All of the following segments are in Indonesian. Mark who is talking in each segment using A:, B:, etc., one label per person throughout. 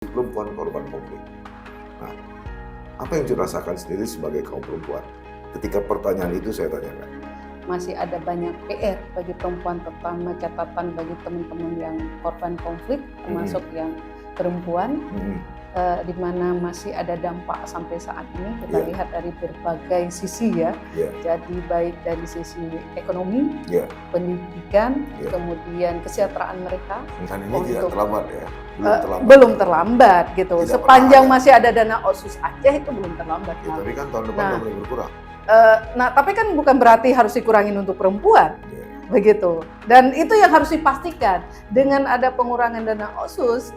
A: perempuan korban konflik. Nah, apa yang dirasakan sendiri sebagai kaum perempuan? Ketika pertanyaan itu saya tanyakan.
B: Masih ada banyak PR bagi perempuan, terutama catatan bagi teman-teman yang korban konflik, termasuk yang perempuan, di mana masih ada dampak sampai saat ini. Kita lihat dari berbagai sisi ya. Jadi baik dari sisi ekonomi, pendidikan, kemudian kesejahteraan mereka.
A: Dan ini tidak terlambat ya?
B: Belum terlambat gitu. Tidak sepanjang masih ada dana Otsus Aceh itu belum terlambat.
A: Ya, tapi kan tahun depan mulai berkurang.
B: Nah, tapi kan bukan berarti harus dikurangin untuk perempuan, begitu. Dan itu yang harus dipastikan. Dengan ada pengurangan dana Otsus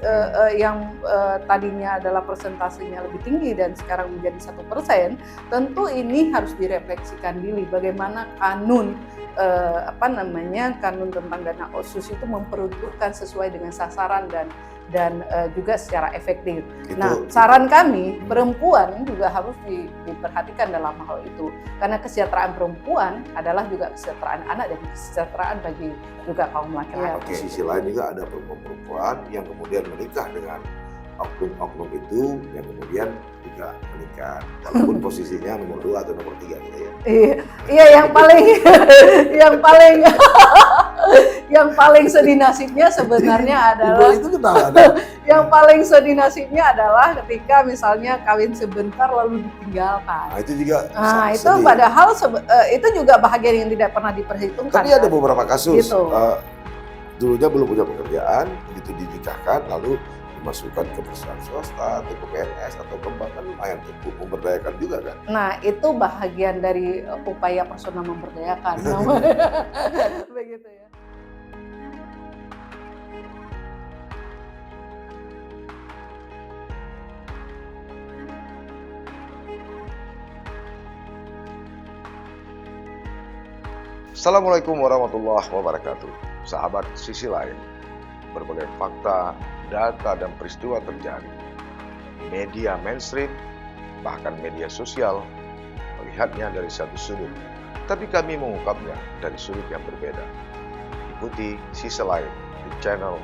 B: yang tadinya adalah persentasenya lebih tinggi dan sekarang menjadi 1%, tentu ini harus direfleksikan diri. Bagaimana kanun kanun tentang dana Otsus itu memperuntukkan sesuai dengan sasaran dan juga secara efektif. Nah, saran kami perempuan juga harus diperhatikan dalam hal itu, karena kesejahteraan perempuan adalah juga kesejahteraan anak dan kesejahteraan bagi juga kaum laki-laki.
A: Di sisi lain juga ada perempuan yang kemudian menikah dengan oknum-oknum itu, yang kemudian juga menikah, walaupun posisinya nomor 2 atau nomor 3 gitu ya.
B: Iya, yang paling sedih nasibnya sebenarnya adalah yang paling sedih nasibnya adalah ketika misalnya kawin sebentar lalu ditinggalkan.
A: Nah, itu juga
B: itu padahal itu juga bahagian yang tidak pernah diperhitungkan.
A: Tapi ada beberapa kasus gitu. Dulunya belum punya pekerjaan, begitu dinikahkan lalu dimasukkan ke perusahaan swasta atau ke PNS atau ke bank, kan lumayan untuk memberdayakan juga kan.
B: Nah, itu bahagian dari upaya personal memberdayakan. Begitu ya.
A: Assalamualaikum warahmatullahi wabarakatuh. Sahabat Sisi Lain, berbagai fakta, data, dan peristiwa terjadi. Media mainstream, bahkan media sosial, melihatnya dari satu sudut, tapi kami mengungkapnya dari sudut yang berbeda. Ikuti Sisi Lain di channel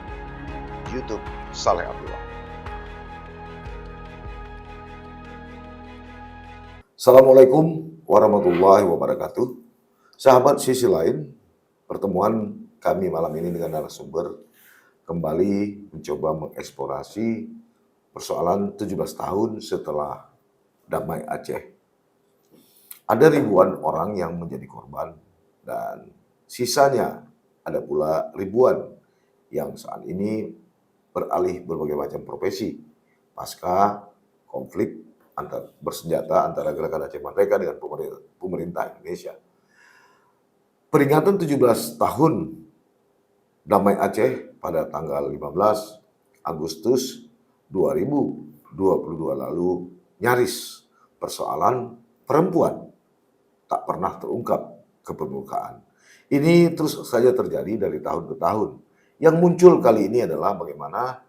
A: YouTube Saleh Abdullah. Assalamualaikum warahmatullahi wabarakatuh. Sahabat Sisi Lain, pertemuan kami malam ini dengan narasumber kembali mencoba mengeksplorasi persoalan 17 tahun setelah Damai Aceh. Ada ribuan orang yang menjadi korban dan sisanya ada pula ribuan yang saat ini beralih berbagai macam profesi pasca konflik bersenjata antara Gerakan Aceh Merdeka dengan pemerintah Indonesia. Peringatan 17 tahun Damai Aceh pada tanggal 15 Agustus 2022 lalu nyaris persoalan perempuan tak pernah terungkap ke permukaan. Ini terus saja terjadi dari tahun ke tahun. Yang muncul kali ini adalah bagaimana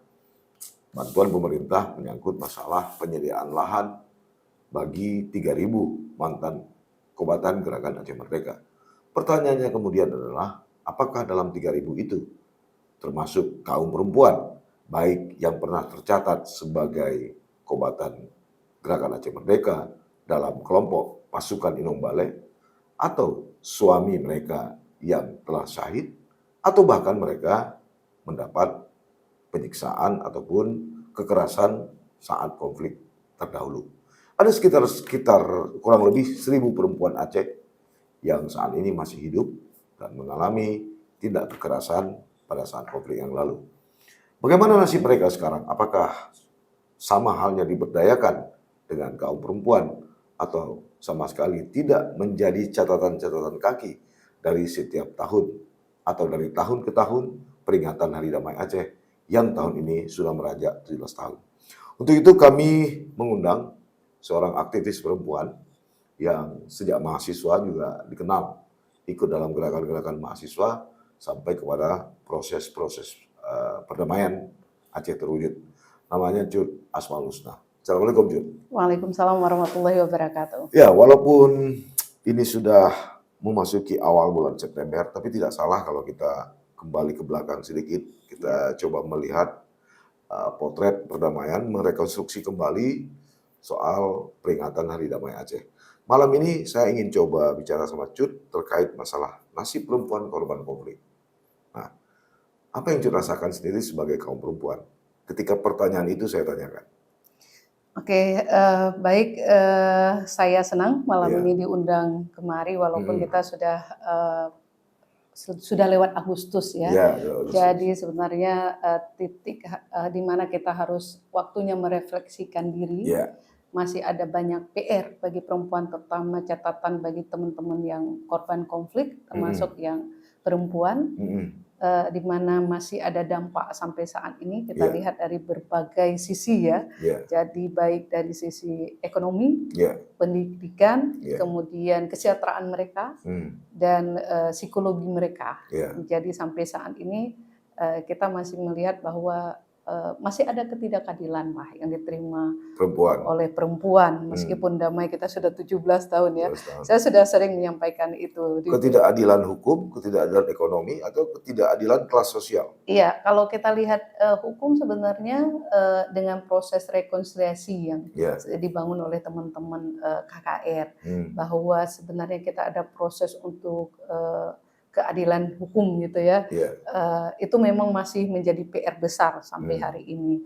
A: bantuan pemerintah menyangkut masalah penyediaan lahan bagi 3.000 mantan kombatan Gerakan Aceh Merdeka. Pertanyaannya kemudian adalah, apakah dalam 3.000 itu termasuk kaum perempuan, baik yang pernah tercatat sebagai kombatan Gerakan Aceh Merdeka dalam kelompok pasukan Inong Baleh, atau suami mereka yang telah syahid, atau bahkan mereka mendapat penyiksaan ataupun kekerasan saat konflik terdahulu. Ada sekitar kurang lebih 1.000 perempuan Aceh yang saat ini masih hidup dan mengalami tindak kekerasan pada saat konflik yang lalu. Bagaimana nasib mereka sekarang? Apakah sama halnya diberdayakan dengan kaum perempuan atau sama sekali tidak menjadi catatan-catatan kaki dari setiap tahun atau dari tahun ke tahun peringatan Hari Damai Aceh yang tahun ini sudah merajak 17 tahun. Untuk itu kami mengundang seorang aktivis perempuan yang sejak mahasiswa juga dikenal ikut dalam gerakan-gerakan mahasiswa sampai kepada proses-proses perdamaian Aceh terwujud. Namanya Cut Asmaul Husna. Assalamualaikum Cut.
B: Waalaikumsalam warahmatullahi wabarakatuh.
A: Ya, walaupun ini sudah memasuki awal bulan September, tapi tidak salah kalau kita kembali ke belakang sedikit. Kita coba melihat potret perdamaian, merekonstruksi kembali soal peringatan Hari Damai Aceh. Malam ini saya ingin coba bicara sama Cut terkait masalah nasib perempuan korban konflik. Nah, apa yang Cut rasakan sendiri sebagai kaum perempuan? Ketika pertanyaan itu saya tanyakan.
B: Oke, baik, saya senang malam
A: Iya.
B: ini diundang kemari walaupun kita sudah lewat Agustus ya.
A: Iya,
B: Jadi sebenarnya titik di mana kita harus waktunya merefleksikan diri.
A: Iya.
B: Masih ada banyak PR bagi perempuan, terutama catatan bagi teman-teman yang korban konflik, termasuk yang perempuan. Di mana masih ada dampak sampai saat ini kita
A: Iya.
B: lihat dari berbagai sisi ya.
A: Iya.
B: Jadi baik dari sisi ekonomi,
A: Iya.
B: pendidikan,
A: Iya.
B: kemudian kesejahteraan mereka dan psikologi mereka.
A: Iya.
B: Jadi sampai saat ini kita masih melihat bahwa masih ada ketidakadilan lah yang diterima
A: Perempuan.
B: oleh perempuan meskipun damai kita sudah 17 tahun ya.
A: 17 tahun.
B: Saya sudah sering menyampaikan itu.
A: Ketidakadilan hukum, ketidakadilan ekonomi, atau ketidakadilan kelas sosial?
B: Iya, kalau kita lihat hukum sebenarnya dengan proses rekonsiliasi yang
A: Iya.
B: dibangun oleh teman-teman KKR, bahwa sebenarnya kita ada proses untuk keadilan hukum gitu ya.
A: Iya.
B: Itu memang masih menjadi PR besar sampai hari ini.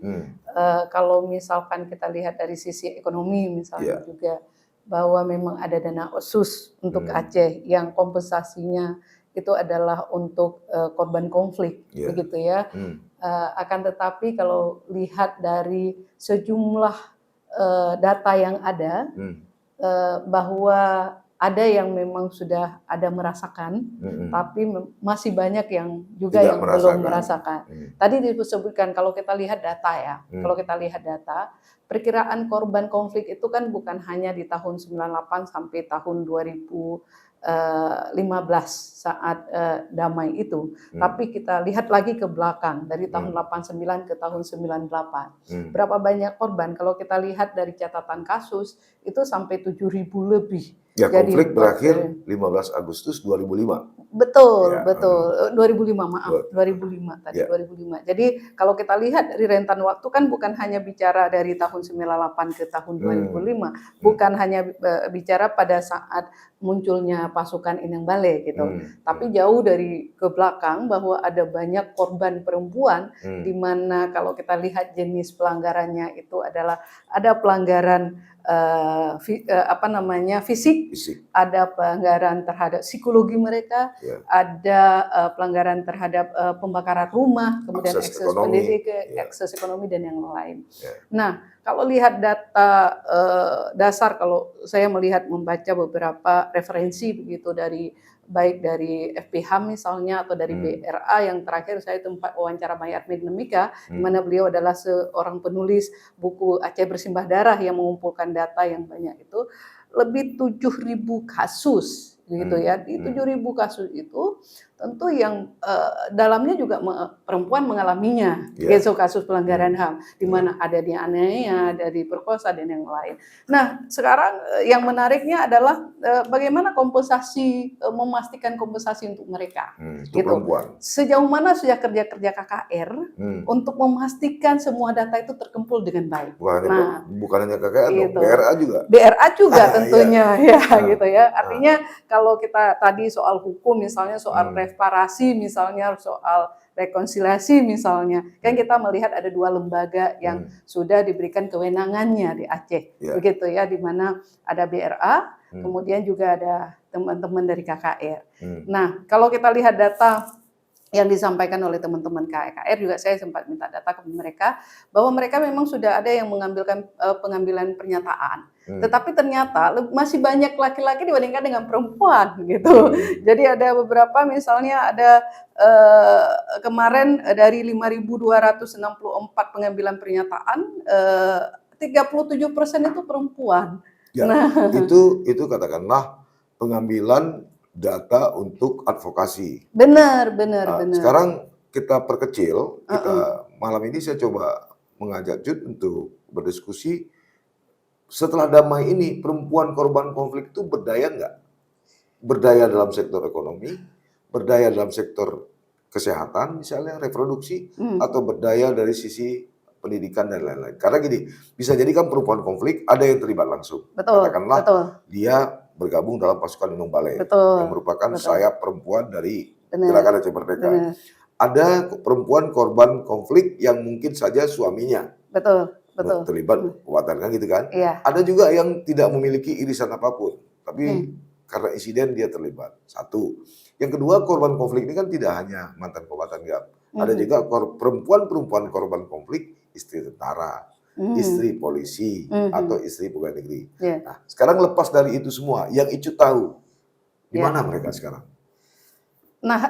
B: Kalau misalkan kita lihat dari sisi ekonomi misalnya juga, bahwa memang ada dana khusus untuk Aceh yang kompensasinya itu adalah untuk korban konflik, begitu ya. Akan tetapi kalau lihat dari sejumlah data yang ada, bahwa ada yang memang sudah ada merasakan, tapi masih banyak yang juga
A: Tidak
B: yang belum merasakan. Tadi disebutkan kalau kita lihat data ya, kalau kita lihat data, perkiraan korban konflik itu kan bukan hanya di tahun 98 sampai tahun 2015 saat damai itu, tapi kita lihat lagi ke belakang dari tahun 89 ke tahun 98. Berapa banyak korban? Kalau kita lihat dari catatan kasus itu sampai 7.000 lebih.
A: Ya,
B: Jadi,
A: konflik berakhir 15 Agustus 2005.
B: Betul,
A: Ya,
B: betul. 2005, maaf. 2005 tadi, 2005. Jadi kalau kita lihat dari rentan waktu kan bukan hanya bicara dari tahun 98 ke tahun 2005, bukan hanya bicara pada saat munculnya pasukan Inang Balai gitu. Tapi jauh dari ke belakang bahwa ada banyak korban perempuan di mana kalau kita lihat jenis pelanggarannya itu adalah ada pelanggaran fisik, ada pelanggaran terhadap psikologi mereka, ada pelanggaran terhadap pembakaran rumah, kemudian akses pendidikan, akses ekonomi dan yang lain. Nah, kalau lihat data dasar, kalau saya melihat membaca beberapa referensi begitu dari baik dari FPH misalnya atau dari BRA yang terakhir saya tempat wawancara Mayat Mednemika, di mana beliau adalah seorang penulis buku Aceh Bersimbah Darah yang mengumpulkan data yang banyak itu, lebih 7.000 kasus gitu ya. Di 7.000 kasus itu tentu yang dalamnya juga perempuan mengalaminya, kasus pelanggaran HAM, di mana ada dianiaya, ada diperkosa dan yang lain. Nah, sekarang yang menariknya adalah bagaimana kompensasi, memastikan kompensasi untuk mereka. Gitu.
A: Perempuan.
B: Sejauh mana sudah kerja-kerja KKR untuk memastikan semua data itu terkumpul dengan baik.
A: Bukan hanya KKR,
B: gitu.
A: BRA juga.
B: BRA juga tentunya gitu ya. Artinya kalau kita tadi soal hukum misalnya, soal reparasi misalnya, soal rekonsiliasi misalnya, kan kita melihat ada dua lembaga yang sudah diberikan kewenangannya di Aceh, begitu ya, di mana ada BRA, kemudian juga ada teman-teman dari KKR. Nah, kalau kita lihat data yang disampaikan oleh teman-teman KKR juga, saya sempat minta data ke mereka bahwa mereka memang sudah ada yang mengambilkan pengambilan pernyataan. Tetapi ternyata masih banyak laki-laki dibandingkan dengan perempuan gitu. Jadi ada beberapa, misalnya ada kemarin dari 5.264 pengambilan pernyataan, 37% itu perempuan.
A: Ya, itu katakanlah pengambilan data untuk advokasi.
B: Benar.
A: Sekarang kita perkecil, malam ini saya coba mengajak Cut untuk berdiskusi. Setelah damai ini, perempuan korban konflik itu berdaya nggak? Berdaya dalam sektor ekonomi, berdaya dalam sektor kesehatan misalnya, reproduksi, atau berdaya dari sisi pendidikan dan lain-lain. Karena gini, bisa jadi kan perempuan konflik ada yang terlibat langsung.
B: Betul,
A: Katakanlah
B: betul,
A: dia bergabung dalam pasukan Lindung Balai yang
B: betul,
A: merupakan
B: betul.
A: sayap perempuan dari
B: Benar,
A: Gerakan Aceh Merdeka.
B: benar.
A: Ada perempuan korban konflik yang mungkin saja suaminya
B: Betul, betul.
A: terlibat kekuatan kan gitu kan.
B: Iya.
A: Ada juga yang tidak memiliki irisan apapun, tapi
B: Hmm.
A: karena insiden dia terlibat. Satu. Yang kedua, korban konflik ini kan tidak hanya mantan kombatan GAP. Ada
B: Mhm.
A: juga perempuan-perempuan korban konflik, istri tentara, istri
B: Mhm.
A: polisi,
B: Mhm.
A: atau istri pegawai negeri.
B: Iya,
A: Nah, sekarang lepas dari itu semua, yang Icu tahu, di
B: iya.
A: mana mereka sekarang?
B: Nah,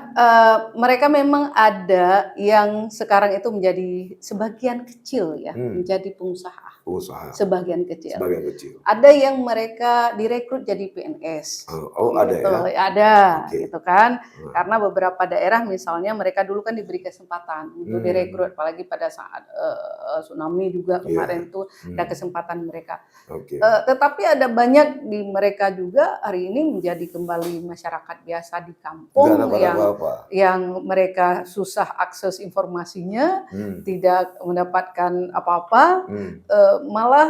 B: mereka memang ada yang sekarang itu menjadi sebagian kecil ya, menjadi pengusaha,
A: Pengusaha,
B: sebagian kecil.
A: sebagian kecil.
B: Ada yang mereka direkrut jadi PNS.
A: Oh, ada
B: gitu.
A: ya?
B: Ada,
A: Oke.
B: gitu kan. Karena beberapa daerah misalnya mereka dulu kan diberi kesempatan untuk direkrut, apalagi pada saat tsunami juga kemarin tuh ada kesempatan mereka.
A: Oke.
B: Tetapi ada banyak di mereka juga hari ini menjadi kembali masyarakat biasa di kampung
A: Nggak dapat apa-apa.
B: yang mereka susah akses informasinya, tidak mendapatkan apa-apa. Malah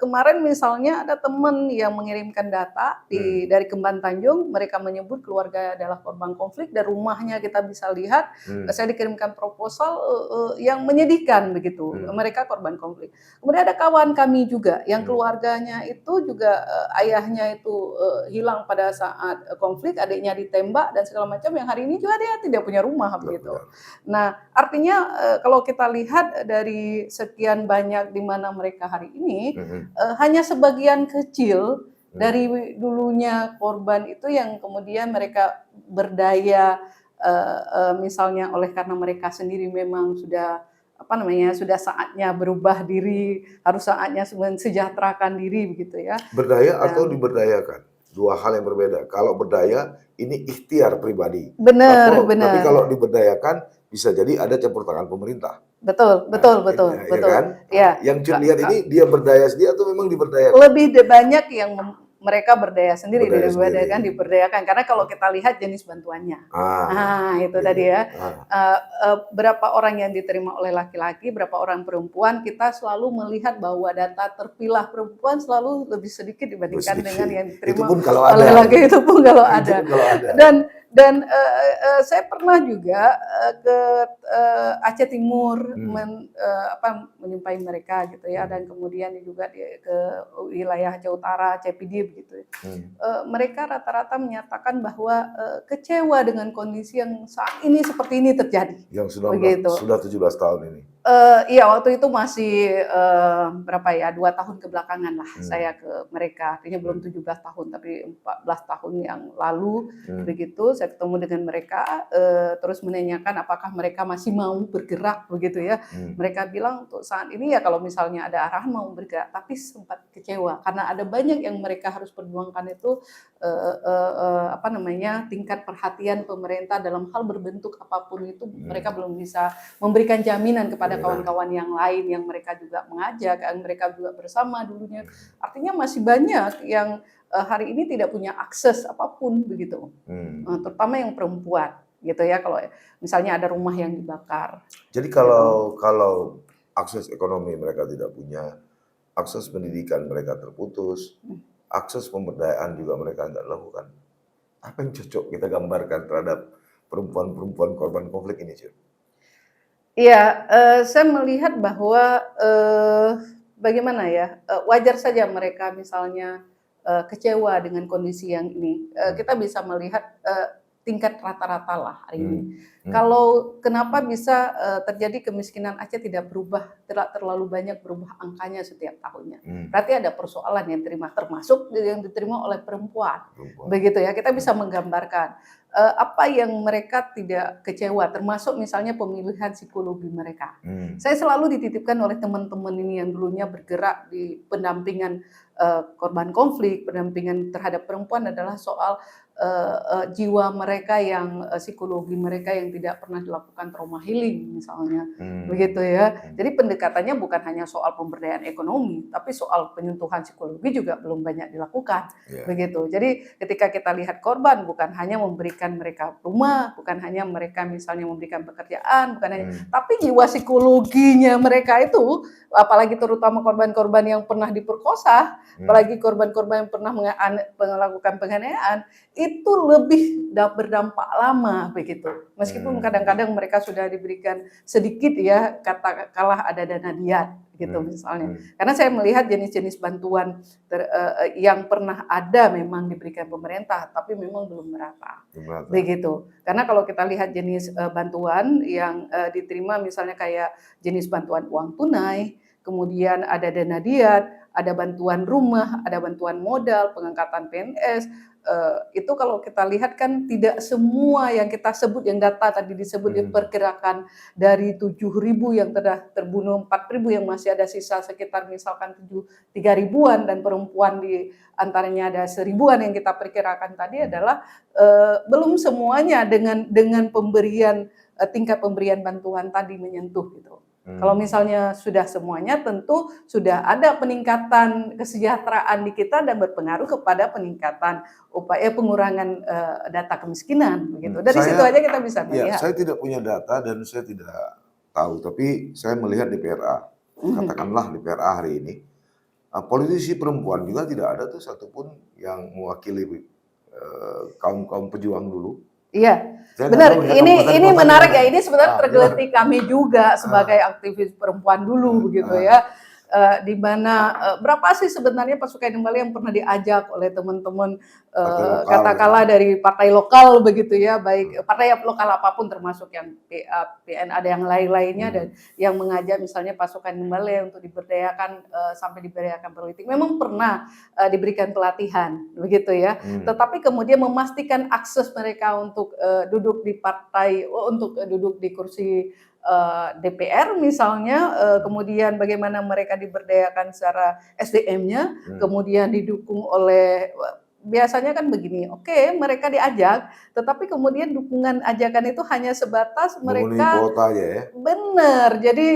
B: kemarin misalnya ada teman yang mengirimkan data dari Kemban Tanjung, mereka menyebut keluarga adalah korban konflik dan rumahnya kita bisa lihat, saya dikirimkan proposal yang menyedihkan begitu, mereka korban konflik. Kemudian ada kawan kami juga yang keluarganya itu juga ayahnya itu hilang pada saat konflik, adiknya ditembak dan segala macam, yang hari ini juga dia tidak punya rumah begitu. Nah, artinya kalau kita lihat dari sekian banyak di mana mereka hari ini, hanya sebagian kecil dari dulunya korban itu yang kemudian mereka berdaya, misalnya oleh karena mereka sendiri memang sudah sudah saatnya berubah diri, harus saatnya mensejahterakan diri begitu ya.
A: Berdaya atau diberdayakan, dua hal yang berbeda. Kalau berdaya ini ikhtiar pribadi.
B: Benar,
A: Tapi
B: benar.
A: kalau diberdayakan bisa jadi ada campur tangan pemerintah.
B: Betul, betul, betul,
A: Ya
B: betul.
A: kan?
B: Ya.
A: Yang Cun lihat ini dia berdaya sendiri atau memang diberdayakan?
B: Lebih banyak yang mereka berdaya sendiri
A: Berdaya
B: daripada
A: sendiri.
B: kan diberdayakan, karena kalau kita lihat jenis bantuannya. Itu tadi ya. Berapa orang yang diterima oleh laki-laki, berapa orang perempuan, kita selalu melihat bahwa data terpilah perempuan selalu lebih sedikit dibandingkan dengan yang diterima oleh laki, itu pun kalau ada. Dan saya pernah juga ke Aceh Timur menyumpai mereka gitu ya, dan kemudian juga ke wilayah Aceh Utara, Aceh Pidi begitu. Mereka rata-rata menyatakan bahwa kecewa dengan kondisi yang saat ini seperti ini terjadi.
A: Yang sudah 17 tahun ini.
B: Iya, waktu itu masih 2 tahun kebelakangan lah saya ke mereka. Artinya belum 17 tahun, tapi 14 tahun yang lalu begitu saya ketemu dengan mereka, terus menanyakan apakah mereka masih mau bergerak begitu ya. Mereka bilang untuk saat ini ya kalau misalnya ada arahan mau bergerak, tapi sempat kecewa karena ada banyak yang mereka harus perjuangkan itu tingkat perhatian pemerintah dalam hal berbentuk apapun itu mereka belum bisa memberikan jaminan kepada kawan-kawan yang lain yang mereka juga mengajak, yang mereka juga bersama dulunya. Artinya masih banyak yang hari ini tidak punya akses apapun begitu, terutama yang perempuan gitu ya. Kalau misalnya ada rumah yang dibakar.
A: Jadi kalau akses ekonomi mereka tidak punya, akses pendidikan mereka terputus, akses pemberdayaan juga mereka tidak lakukan. Apa yang cocok kita gambarkan terhadap perempuan-perempuan korban konflik ini, Cik?
B: Iya, saya melihat bahwa bagaimana ya, wajar saja mereka misalnya kecewa dengan kondisi yang ini. Kita bisa melihat tingkat rata-rata lah hari ini. Kalau kenapa bisa terjadi kemiskinan Aceh tidak terlalu banyak berubah angkanya setiap tahunnya. Berarti ada persoalan yang diterima, termasuk yang diterima oleh perempuan. Begitu ya, kita bisa menggambarkan apa yang mereka tidak kecewa, termasuk misalnya pemilihan psikologi mereka. Saya selalu dititipkan oleh teman-teman ini yang dulunya bergerak di pendampingan korban konflik, pendampingan terhadap perempuan adalah soal jiwa mereka yang psikologi mereka yang tidak pernah dilakukan trauma healing misalnya, begitu ya. Jadi pendekatannya bukan hanya soal pemberdayaan ekonomi, tapi soal penyentuhan psikologi juga belum banyak dilakukan, begitu. Jadi ketika kita lihat korban bukan hanya memberikan mereka rumah, bukan hanya mereka misalnya memberikan pekerjaan, bukan hanya, tapi jiwa psikologinya mereka itu, apalagi terutama korban-korban yang pernah diperkosa, apalagi korban-korban yang pernah melakukan penganiayaan, itu lebih berdampak lama begitu. Meskipun kadang-kadang mereka sudah diberikan sedikit ya, katakanlah ada dana diat gitu misalnya. Karena saya melihat jenis-jenis bantuan yang pernah ada memang diberikan pemerintah, tapi memang belum merata. Begitu. Karena kalau kita lihat jenis bantuan yang diterima misalnya kayak jenis bantuan uang tunai, kemudian ada dana diat, ada bantuan rumah, ada bantuan modal, pengangkatan PNS, itu kalau kita lihat kan tidak semua yang kita sebut, yang data tadi disebut diperkirakan dari 7.000 yang sudah terbunuh 4.000 yang masih ada sisa sekitar misalkan 3.000-an dan perempuan di antaranya ada 1.000-an yang kita perkirakan tadi adalah belum semuanya dengan pemberian tingkat pemberian bantuan tadi menyentuh gitu. Kalau misalnya sudah semuanya tentu sudah ada peningkatan kesejahteraan di kita dan berpengaruh kepada peningkatan upaya pengurangan data kemiskinan begitu. Dari situ aja kita bisa melihat.
A: Saya tidak punya data dan saya tidak tahu, tapi saya melihat di PRA, katakanlah di PRA hari ini, politisi perempuan juga tidak ada tuh satupun yang mewakili kaum pejuang dulu.
B: Iya, benar. Ini menarik ya. Ini sebenarnya tergelitik kami juga sebagai aktivis perempuan dulu begitu ya. Di mana berapa sih sebenarnya pasukan Kembali yang pernah diajak oleh teman-teman katakanlah dari partai lokal begitu ya, baik partai lokal apapun termasuk yang PA, PN ada yang lain-lainnya dan yang mengajak misalnya pasukan Kembali untuk diberdayakan sampai diberdayakan politik. Memang pernah diberikan pelatihan begitu ya. Tetapi kemudian memastikan akses mereka untuk duduk di partai, untuk duduk di kursi DPR misalnya, kemudian bagaimana mereka diberdayakan secara SDM-nya, kemudian didukung oleh biasanya kan begini, oke mereka diajak, tetapi kemudian dukungan ajakan itu hanya sebatas mereka
A: memenuhi kuota aja ya.
B: Benar, jadi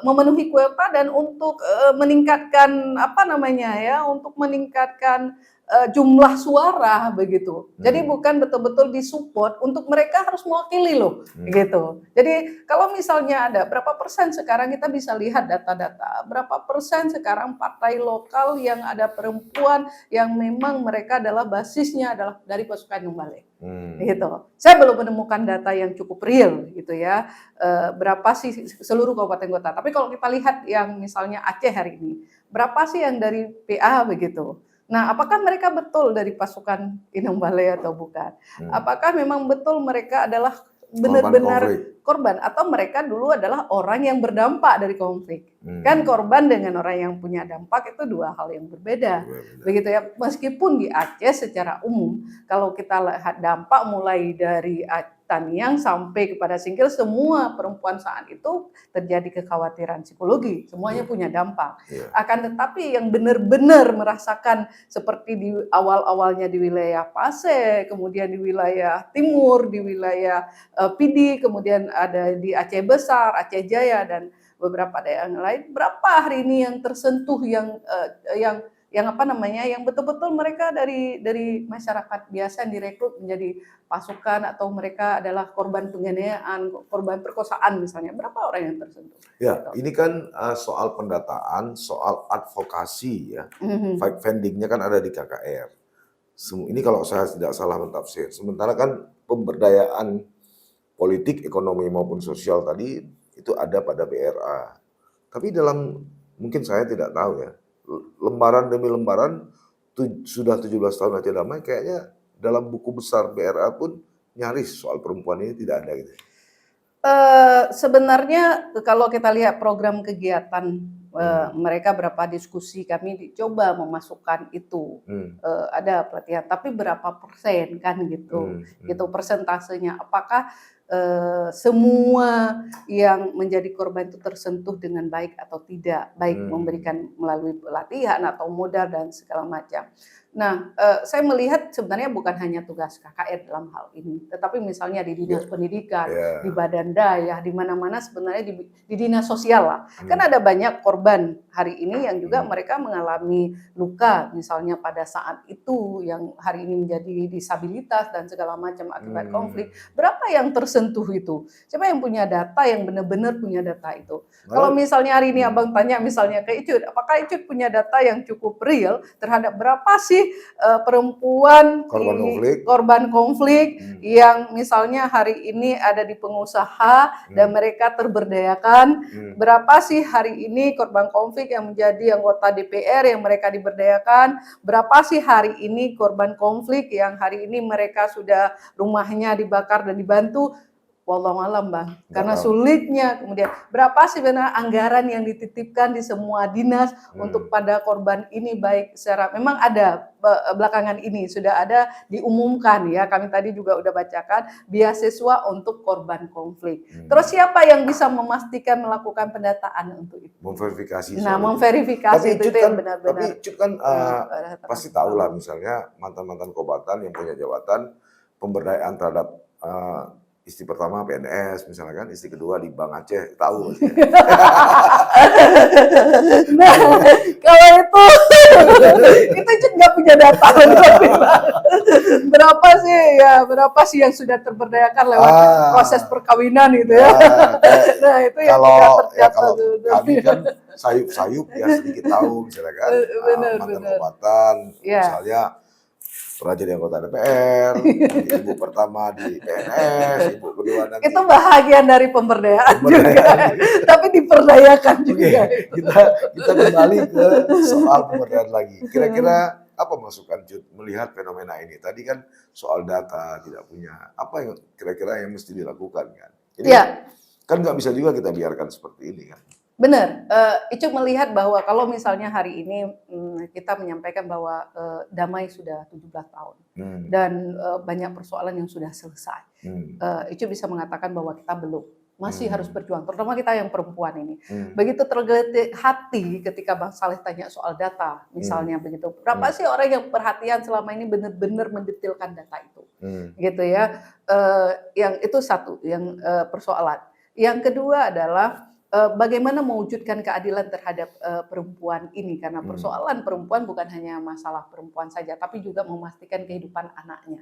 B: memenuhi kuota dan untuk meningkatkan apa namanya ya, untuk meningkatkan jumlah suara begitu. Jadi bukan betul-betul disupport untuk mereka harus mewakili loh, gitu. Jadi kalau misalnya ada berapa persen sekarang kita bisa lihat data-data, berapa persen sekarang partai lokal yang ada perempuan yang memang mereka adalah basisnya adalah dari pasukan Kembali. Gitu. Saya belum menemukan data yang cukup real gitu ya. Berapa sih seluruh kabupaten kota. Tapi kalau kita lihat yang misalnya Aceh hari ini, berapa sih yang dari PA begitu. Nah, apakah mereka betul dari pasukan Inong Balai atau bukan? Apakah memang betul mereka adalah benar-benar korban atau mereka dulu adalah orang yang berdampak dari konflik? Kan korban dengan orang yang punya dampak itu dua hal yang berbeda. Begitu ya. Meskipun di Aceh secara umum kalau kita lihat dampak mulai dari Taniang sampai kepada Singkil, semua perempuan saat itu terjadi kekhawatiran psikologi, semuanya punya dampak. Akan tetapi yang benar-benar merasakan seperti di awal-awalnya di wilayah Paseh, kemudian di wilayah Timur, di wilayah Pidi, kemudian ada di Aceh Besar, Aceh Jaya dan beberapa daerah lain, berapa hari ini yang tersentuh yang apa namanya, yang betul-betul mereka dari masyarakat biasa yang direkrut menjadi pasukan atau mereka adalah korban penganiayaan, korban perkosaan misalnya, berapa orang yang tersentuh?
A: Ya,
B: gitu.
A: ini kan soal pendataan, soal advokasi ya, fact findingnya kan ada di KKR. Ini kalau saya tidak salah mentafsir. Sementara kan pemberdayaan politik, ekonomi maupun sosial tadi itu ada pada BRA. Tapi mungkin saya tidak tahu ya, lembaran demi lembaran sudah 17 tahun Aceh Damai, kayaknya dalam buku besar BRA pun nyaris soal perempuan ini tidak ada gitu.
B: Sebenarnya kalau kita lihat program kegiatan mereka, berapa diskusi kami dicoba memasukkan itu, ada pelatihan, tapi berapa persen kan gitu, gitu persentasenya. Apakah semua yang menjadi korban itu tersentuh dengan baik atau tidak, baik memberikan melalui pelatihan atau modal dan segala macam. Nah, saya melihat sebenarnya bukan hanya tugas KKR dalam hal ini, tetapi misalnya di dinas pendidikan, di badan daya, di mana-mana sebenarnya di dinas sosial lah. Kan ada banyak korban hari ini yang juga mereka mengalami luka, misalnya pada saat itu yang hari ini menjadi disabilitas dan segala macam akibat konflik. Berapa yang tersentuh itu? Siapa yang punya data, yang benar-benar punya data itu? Kalau misalnya hari ini Abang tanya misalnya ke Icut, apakah Icut punya data yang cukup real terhadap berapa sih perempuan korban konflik yang misalnya hari ini ada di pengusaha dan mereka terberdayakan, berapa sih hari ini korban konflik yang menjadi anggota DPR yang mereka diberdayakan, berapa sih hari ini korban konflik yang hari ini mereka sudah rumahnya dibakar dan dibantu. Wallahualam Bang, karena sulitnya. Kemudian berapa sih benar anggaran yang dititipkan di semua dinas untuk pada korban ini, baik secara memang ada belakangan ini sudah ada diumumkan ya, kami tadi juga udah bacakan beasiswa untuk korban konflik. Terus siapa yang bisa memastikan melakukan pendataan untuk itu?
A: Memverifikasi.
B: Nah, memverifikasi itu yang benar-benar.
A: Tapi Cut kan pasti tahu lah misalnya mantan-mantan Kobatan yang punya jabatan pemberdayaan terhadap istri pertama PNS misalnya kan, istri kedua di Bank Aceh, tahu.
B: Nah, kalau itu juga nggak punya data. Berapa sih yang sudah terberdayakan lewat proses perkawinan itu ya. Nah, itu yang tidak tercatat.
A: Kalau kami kan sayup-sayup ya sedikit tahu misalnya kan, mantan Kobatan, misalnya pernah jadi anggota DPR, ibu pertama di PNS, ibu kedua nanti.
B: Itu bahagian dari pemberdayaan juga, tapi diperdayakan juga.
A: Kita kembali ke soal pemberdayaan lagi. Kira-kira apa masukan Cut melihat fenomena ini? Tadi kan soal data tidak punya, apa yang kira-kira yang mesti dilakukan kan? Jadi kan nggak bisa juga kita biarkan seperti ini kan?
B: Benar, Icuk melihat bahwa kalau misalnya hari ini kita menyampaikan bahwa damai sudah 17 tahun dan banyak persoalan yang sudah selesai. Icuk bisa mengatakan bahwa kita belum, masih harus berjuang, terutama kita yang perempuan ini. Begitu tergelitik hati ketika Bang Saleh tanya soal data, misalnya begitu. Berapa sih orang yang perhatian selama ini benar-benar mendetilkan data itu, gitu ya? Yang itu satu, yang persoalan. Yang kedua adalah bagaimana mewujudkan keadilan terhadap perempuan ini, karena persoalan perempuan bukan hanya masalah perempuan saja, tapi juga memastikan kehidupan anaknya,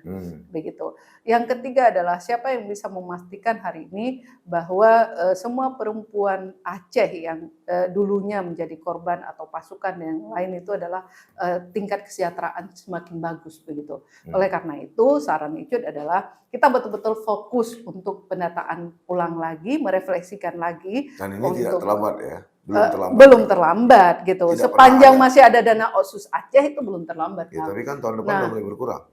B: begitu. Yang ketiga adalah siapa yang bisa memastikan hari ini bahwa semua perempuan Aceh yang dulunya menjadi korban atau pasukan yang lain itu adalah tingkat kesejahteraan semakin bagus, begitu. Oleh karena itu saran Icut adalah kita betul-betul fokus untuk pendataan ulang lagi, merefleksikan lagi.
A: Dan ini tidak terlambat ya?
B: Belum terlambat gitu. Tidak sepanjang masih ada dana Otsus Aceh itu belum terlambat.
A: Ya, tapi kan tahun depan udah mulai berkurang.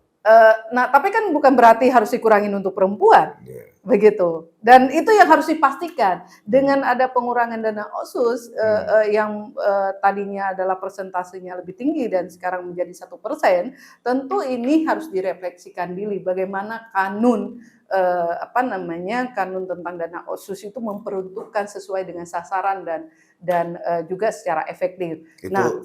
B: Nah, tapi kan bukan berarti harus dikurangin untuk perempuan, begitu. Dan itu yang harus dipastikan. Dengan ada pengurangan dana Otsus yang tadinya adalah persentasenya lebih tinggi dan sekarang menjadi 1%, tentu ini harus direfleksikan diri. Bagaimana kanun kanun tentang dana Otsus itu memperuntukkan sesuai dengan sasaran dan juga secara efektif.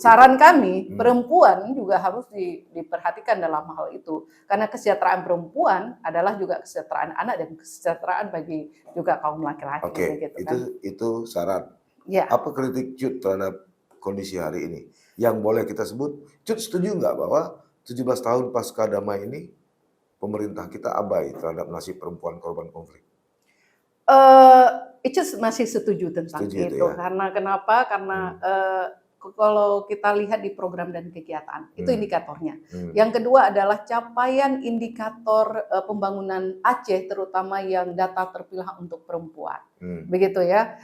B: Saran kami perempuan juga harus diperhatikan dalam hal itu, karena kesejahteraan perempuan adalah juga kesejahteraan anak dan kesejahteraan bagi juga kaum laki-laki.
A: Itu saran. Apa kritik Cut terhadap kondisi hari ini yang boleh kita sebut? Cut setuju nggak bahwa 17 tahun pasca damai ini pemerintah kita abai terhadap nasib perempuan korban konflik?
B: Icuk masih setuju tentang itu. Karena kenapa? Karena kalau kita lihat di program dan kegiatan, itu indikatornya. Yang kedua adalah capaian indikator pembangunan Aceh, terutama yang data terpilih untuk perempuan. Begitu ya.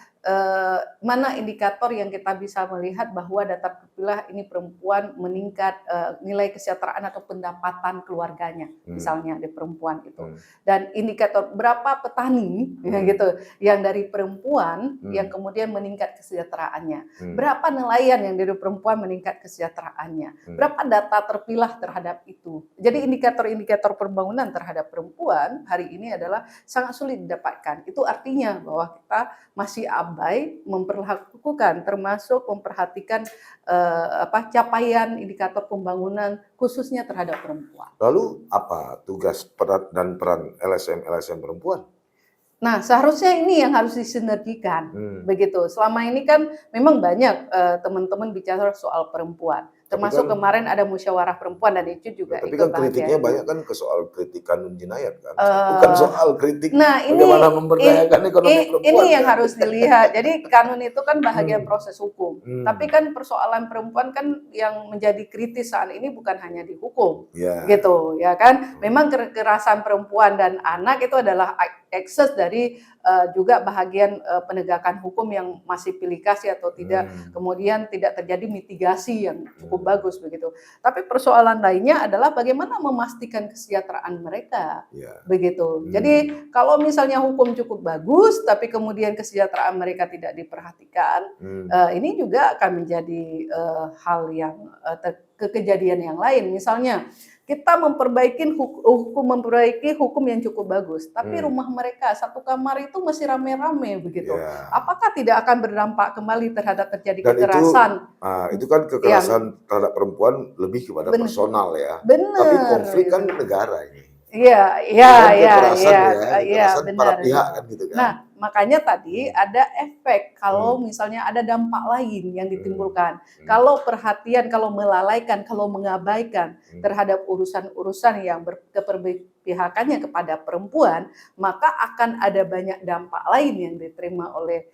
B: mana indikator yang kita bisa melihat bahwa data terpilah ini perempuan meningkat nilai kesejahteraan atau pendapatan keluarganya, misalnya di perempuan itu. Dan indikator berapa petani ya gitu yang dari perempuan yang kemudian meningkat kesejahteraannya. Berapa nelayan yang dari perempuan meningkat kesejahteraannya. Berapa data terpilah terhadap itu. Jadi indikator-indikator pembangunan terhadap perempuan hari ini adalah sangat sulit didapatkan. Itu artinya bahwa kita masih abai memperlakukan, termasuk memperhatikan capaian indikator pembangunan khususnya terhadap perempuan.
A: Lalu apa tugas dan peran LSM perempuan?
B: Nah, seharusnya ini yang harus disinergikan, begitu. Selama ini kan memang banyak teman-teman bicara soal perempuan. Termasuk kemarin ada musyawarah perempuan dan itu juga
A: tapi
B: ikut
A: kan kritiknya
B: bahagia.
A: banyak kan ke soal kritik kanun jinayat kan, bukan soal kritik
B: Nah,
A: bagaimana memberdayakan ekonomi perempuan.
B: Ini yang
A: kan?
B: harus dilihat. Jadi kanun itu kan bahagian proses hukum. Tapi kan persoalan perempuan kan yang menjadi kritis saat ini bukan hanya di hukum, gitu ya kan. Memang kekerasan perempuan dan anak itu adalah ekses dari juga bahagian penegakan hukum yang masih pilih kasih atau tidak, kemudian tidak terjadi mitigasi yang cukup bagus begitu. Tapi persoalan lainnya adalah bagaimana memastikan kesejahteraan mereka, begitu. Jadi kalau misalnya hukum cukup bagus, tapi kemudian kesejahteraan mereka tidak diperhatikan, ini juga akan menjadi hal yang kejadian yang lain. Misalnya kita memperbaiki hukum yang cukup bagus, tapi rumah mereka satu kamar itu masih rame-rame begitu. Apakah tidak akan berdampak kembali terhadap terjadi kekerasan?
A: Itu kan kekerasan terhadap perempuan lebih kepada personal ya. Tapi konflik kan negara ini.
B: Iya, benar.
A: Para pihak kan gitu kan.
B: Nah, makanya tadi ada efek kalau misalnya ada dampak lain yang ditimbulkan. Kalau perhatian, kalau melalaikan, kalau mengabaikan terhadap urusan-urusan yang keberpihakannya kepada perempuan, maka akan ada banyak dampak lain yang diterima oleh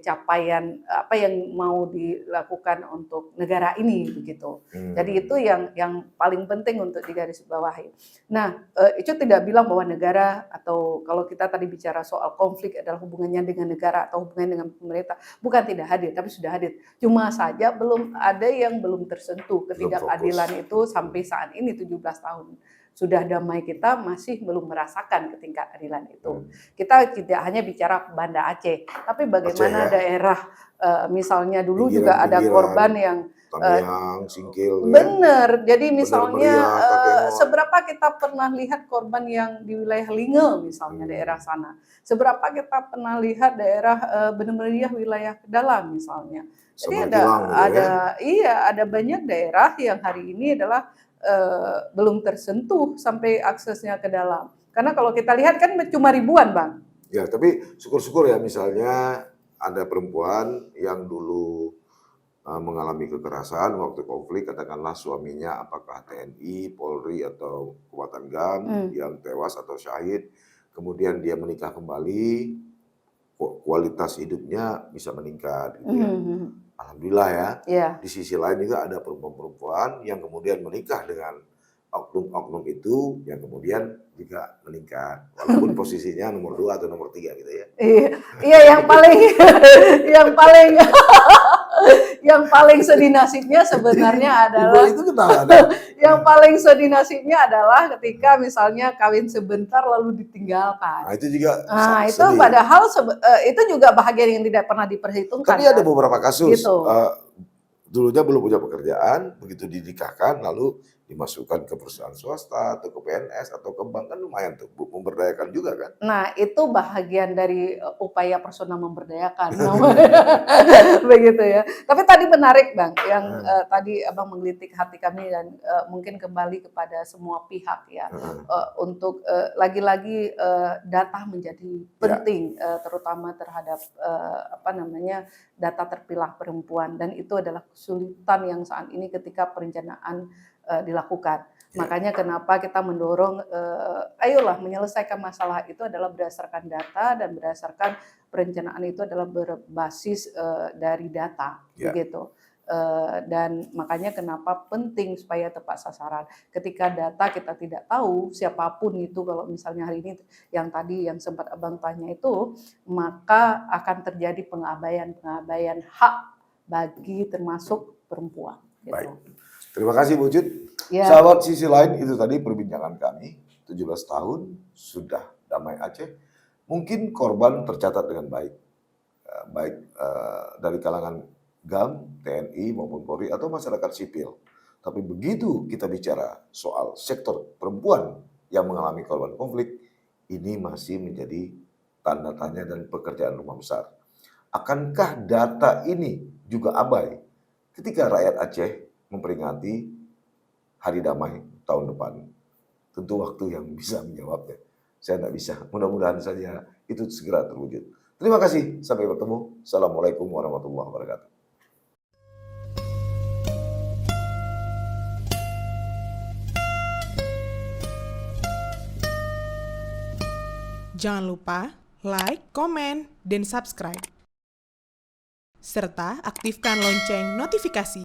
B: capaian apa yang mau dilakukan untuk negara ini begitu. Jadi itu yang paling penting untuk digarisbawahi. Nah, itu tidak bilang bahwa negara atau kalau kita tadi bicara soal konflik adalah hubungannya dengan negara atau hubungannya dengan pemerintah, bukan tidak hadir, tapi sudah hadir. Cuma saja belum ada yang belum tersentuh ketidakadilan itu sampai saat ini 17 tahun. Sudah damai kita masih belum merasakan ketidakadilan itu. Kita tidak hanya bicara Banda Aceh, tapi bagaimana daerah misalnya dulu juga ada korban yang
A: Tamiang, Singkil.
B: Benar. Jadi misalnya seberapa kita pernah lihat korban yang di wilayah Linge misalnya daerah sana. Seberapa kita pernah lihat daerah Bener Meriah wilayah Kedalam misalnya. Jadi ada banyak daerah yang hari ini adalah belum tersentuh sampai aksesnya ke dalam. Karena kalau kita lihat kan cuma ribuan, Bang.
A: Ya, tapi syukur-syukur ya misalnya ada perempuan yang dulu mengalami kekerasan waktu konflik, katakanlah suaminya apakah TNI, Polri atau Kekuatan GAM yang tewas atau syahid, kemudian dia menikah kembali, kualitas hidupnya bisa meningkat gitu ya. Alhamdulillah ya. Di sisi lain juga ada perempuan-perempuan yang kemudian menikah dengan oknum-oknum itu yang kemudian juga meningkat. Walaupun posisinya nomor 2 atau nomor 3 gitu ya.
B: Iya, yang paling sedih nasibnya sebenarnya adalah yang paling sedih nasibnya adalah ketika misalnya kawin sebentar lalu ditinggalkan.
A: Nah, itu juga
B: itu padahal itu juga bahagian yang tidak pernah diperhitungkan.
A: Tapi ada beberapa kasus gitu. Dulunya belum punya pekerjaan, begitu dinikahkan lalu dimasukkan ke perusahaan swasta atau ke PNS atau ke bank, kan lumayan tuh memberdayakan juga kan.
B: Nah, itu bahagian dari upaya personal memberdayakan begitu ya. Tapi tadi menarik Bang yang tadi Abang menggelitik hati kami dan mungkin kembali kepada semua pihak ya untuk lagi-lagi data menjadi penting terutama terhadap data terpilah perempuan, dan itu adalah kesulitan yang saat ini ketika perencanaan dilakukan. Makanya kenapa kita mendorong ayolah menyelesaikan masalah itu adalah berdasarkan data dan berdasarkan perencanaan itu adalah berbasis dari data begitu. Dan makanya kenapa penting supaya tepat sasaran. Ketika data kita tidak tahu, siapapun itu, kalau misalnya hari ini yang tadi yang sempat Abang tanya itu, maka akan terjadi pengabaian hak bagi termasuk perempuan. Gitu.
A: Baik. Terima kasih Bu Jud.
B: Ya.
A: Sahabat Sisi Lain, itu tadi perbincangan kami. 17 tahun sudah damai Aceh. Mungkin korban tercatat dengan baik. Baik dari kalangan GAM, TNI maupun Polri atau masyarakat sipil. Tapi begitu kita bicara soal sektor perempuan yang mengalami korban konflik, ini masih menjadi tanda tanya dan pekerjaan rumah besar. Akankah data ini juga abai ketika rakyat Aceh memperingati Hari Damai tahun depan? Tentu waktu yang bisa menjawabnya. Saya tidak bisa. Mudah-mudahan saja itu segera terwujud. Terima kasih. Sampai bertemu. Assalamualaikum warahmatullahi wabarakatuh.
C: Jangan lupa like, komen, dan subscribe. Serta aktifkan lonceng notifikasi